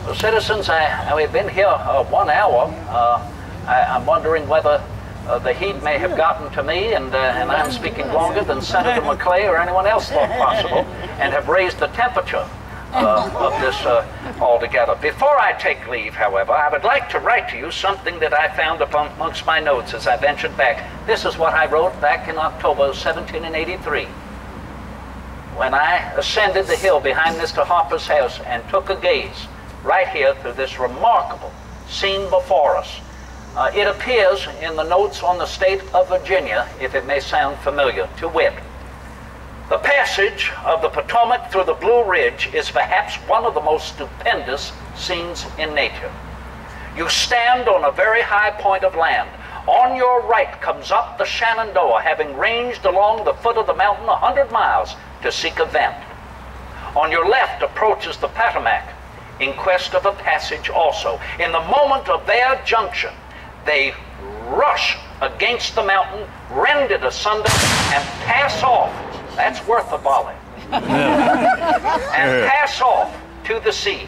Well, citizens, we've been here 1 hour. I'm wondering whether the heat may have gotten to me, and I'm speaking longer than Senator McClay or anyone else thought possible, and have raised the temperature of this altogether. Before I take leave, however, I would like to write to you something that I found amongst my notes as I ventured back. This is what I wrote back in October of 1783. When I ascended the hill behind Mr. Harper's house and took a gaze right here through this remarkable scene before us. It appears in the notes on the state of Virginia, if it may sound familiar, to wit. The passage of the Potomac through the Blue Ridge is perhaps one of the most stupendous scenes in nature. You stand on a very high point of land. On your right comes up the Shenandoah, having ranged along the foot of the mountain 100 miles to seek a vent. On your left approaches the Potomac, in quest of a passage also. In the moment of their junction, they rush against the mountain, rend it asunder, and pass off. That's worth a volley. And pass off to the sea.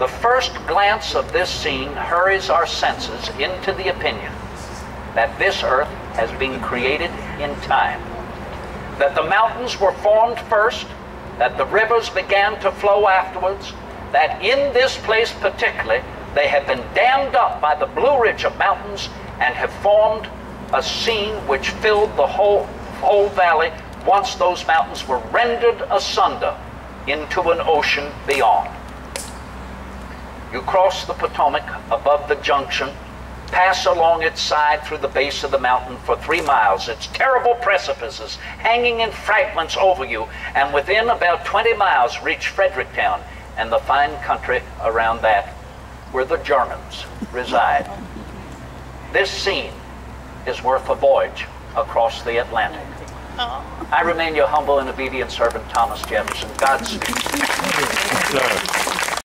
The first glance of this scene hurries our senses into the opinion that this earth has been created in time, that the mountains were formed first, that the rivers began to flow afterwards, that in this place particularly they have been dammed up by the Blue Ridge of mountains and have formed a scene which filled the whole valley once those mountains were rendered asunder into an ocean beyond. You cross the Potomac above the junction, pass along its side through the base of the mountain for 3 miles, its terrible precipices hanging in fragments over you, and within about 20 miles reach Fredericktown and the fine country around that where the Germans reside. This scene is worth a voyage across the Atlantic. I remain your humble and obedient servant, Thomas Jefferson. Godspeed.